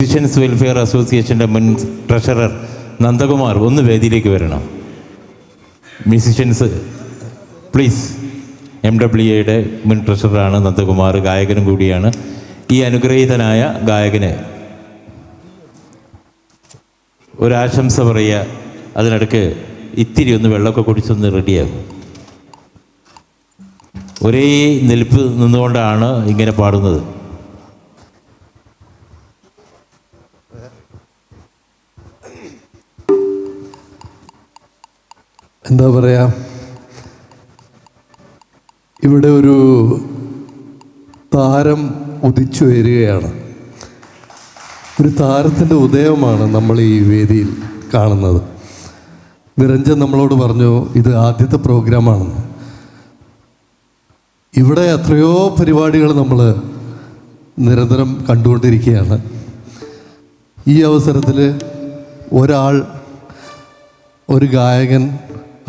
Musicians welfare അസോസിയേഷൻ്റെ മുൻ treasurer Nandakumar ഒന്ന് വേദിയിലേക്ക് വരണം. Musicians please. MWAയുടെ മുൻ ട്രഷററാണ് നന്ദകുമാർ, ഗായകനും കൂടിയാണ്. ഈ അനുഗ്രഹീതനായ ഗായകന് ഒരാശംസ പറയുക. അതിനിടയ്ക്ക് ഇത്തിരി ഒന്ന് വെള്ളമൊക്കെ കുടിച്ചൊന്ന് റെഡിയാകും. ഒരേ നിൽപ്പ് നിന്നുകൊണ്ടാണ് ഇങ്ങനെ പാടുന്നത്. എന്താ പറയുക, ഇവിടെ ഒരു താരം ഉദിച്ചു വരികയാണ്. ഒരു താരത്തിൻ്റെ ഉദയമാണ് നമ്മൾ ഈ വേദിയിൽ കാണുന്നത്. നിരഞ്ജൻ നമ്മളോട് പറഞ്ഞു ഇത് ആദ്യത്തെ പ്രോഗ്രാമാണെന്ന്. ഇവിടെ എത്രയോ പരിപാടികൾ നമ്മൾ നിരന്തരം കണ്ടുകൊണ്ടിരിക്കുകയാണ്. ഈ അവസരത്തിൽ ഒരു ഗായകൻ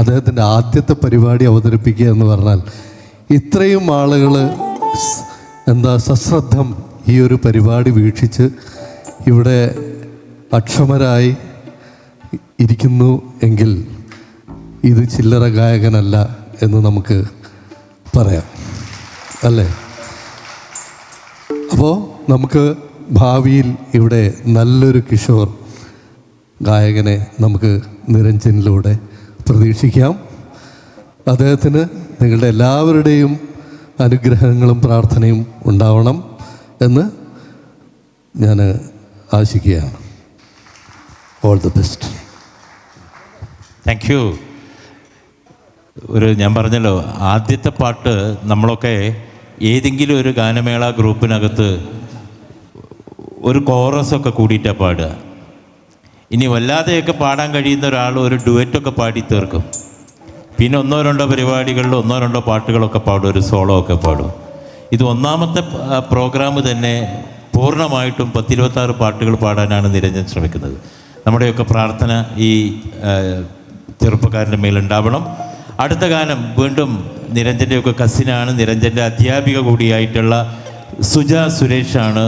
അദ്ദേഹത്തിൻ്റെ ആദ്യത്തെ പരിപാടി അവതരിപ്പിക്കുക എന്ന് പറഞ്ഞാൽ ഇത്രയും ആളുകൾ സശ്രദ്ധം ഈ ഒരു പരിപാടി വീക്ഷിച്ച് ഇവിടെ അക്ഷമരായി ഇരിക്കുന്നു എങ്കിൽ ഇത് ചില്ലറ ഗായകനല്ല എന്ന് നമുക്ക് പറയാം, അല്ലേ? അപ്പോൾ നമുക്ക് ഭാവിയിൽ ഇവിടെ നല്ലൊരു കിഷോർ ഗായകനെ നമുക്ക് നിരഞ്ജനിലൂടെ പ്രതീക്ഷിക്കാം. അദ്ദേഹത്തിന് നിങ്ങളുടെ എല്ലാവരുടെയും അനുഗ്രഹങ്ങളും പ്രാർത്ഥനയും ഉണ്ടാവണം എന്ന് ഞാൻ ആശിക്കുകയാണ്. All the best. Thank you. ഞാൻ പറഞ്ഞല്ലോ, ആദ്യത്തെ പാട്ട് നമ്മളൊക്കെ ഏതെങ്കിലും ഒരു ഗാനമേള ഗ്രൂപ്പിനകത്ത് ഒരു കോറസൊക്കെ കൂടിയിട്ടാണ് പാടുക. ഇനി വല്ലാതെയൊക്കെ പാടാൻ കഴിയുന്ന ഒരാൾ ഒരു ഡുവറ്റൊക്കെ പാടി തീർക്കും. പിന്നെ ഒന്നോ രണ്ടോ പരിപാടികളിൽ ഒന്നോ രണ്ടോ പാട്ടുകളൊക്കെ പാടും, ഒരു സോളോ ഒക്കെ പാടും. ഇത് ഒന്നാമത്തെ പ്രോഗ്രാം തന്നെ പൂർണ്ണമായിട്ടും 10-26 പാട്ടുകൾ പാടാനാണ് നിരഞ്ജൻ ശ്രമിക്കുന്നത്. നമ്മുടെയൊക്കെ പ്രാർത്ഥന ഈ ചെറുപ്പക്കാരൻ്റെ മേലുണ്ടാവണം. അടുത്ത ഗാനം വീണ്ടും നിരഞ്ജൻ്റെയൊക്കെ കസിനാണ്, നിരഞ്ജൻ്റെ അധ്യാപിക കൂടിയായിട്ടുള്ള സുജ സുരേഷാണ്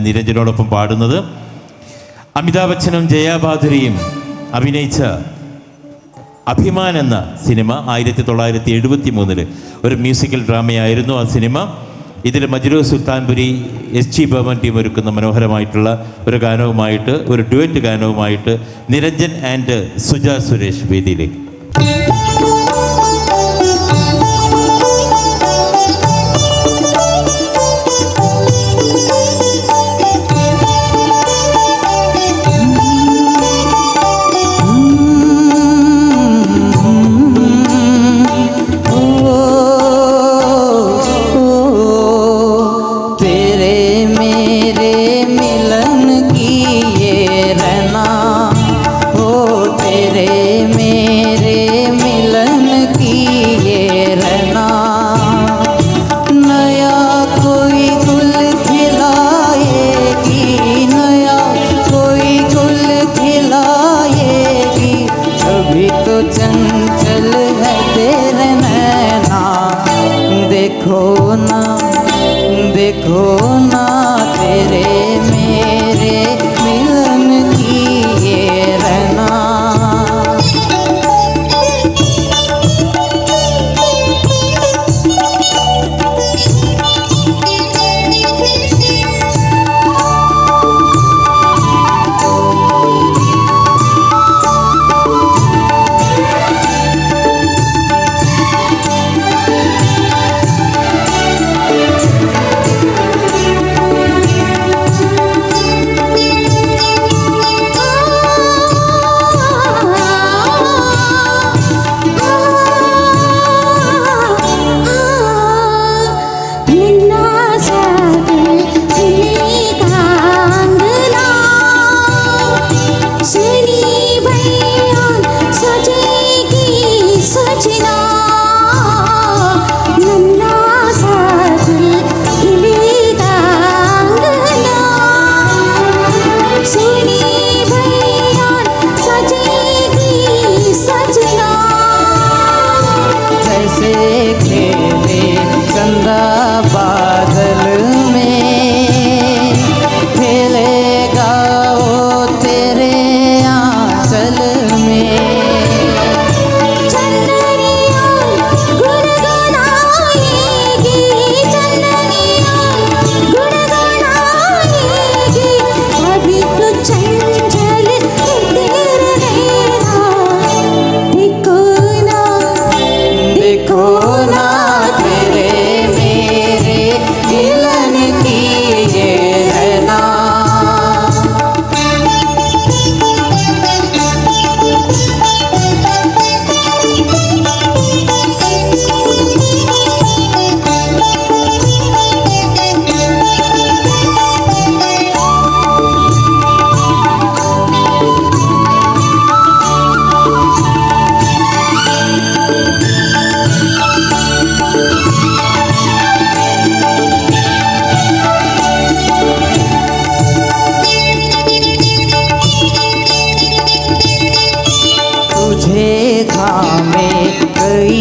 നിരഞ്ജനോടൊപ്പം പാടുന്നത്. അമിതാഭ് ബച്ചനും ജയാബാധുരിയും അഭിനയിച്ച അഭിമാൻ എന്ന സിനിമ 1973 ഒരു മ്യൂസിക്കൽ ഡ്രാമയായിരുന്നു ആ സിനിമ. ഇതിൽ മജ്നു സുൽത്താൻപുരി, SG ബർമൻ ടീം ഒരുക്കുന്ന മനോഹരമായിട്ടുള്ള ഒരു ഗാനവുമായിട്ട്, ഒരു ഡുവറ്റ് ഗാനവുമായിട്ട് നിരഞ്ജൻ ആൻഡ് സുജ സുരേഷ് വേദിയിലേക്ക്. देखो ना तेरे मेरे मिलन की ये रहना.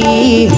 की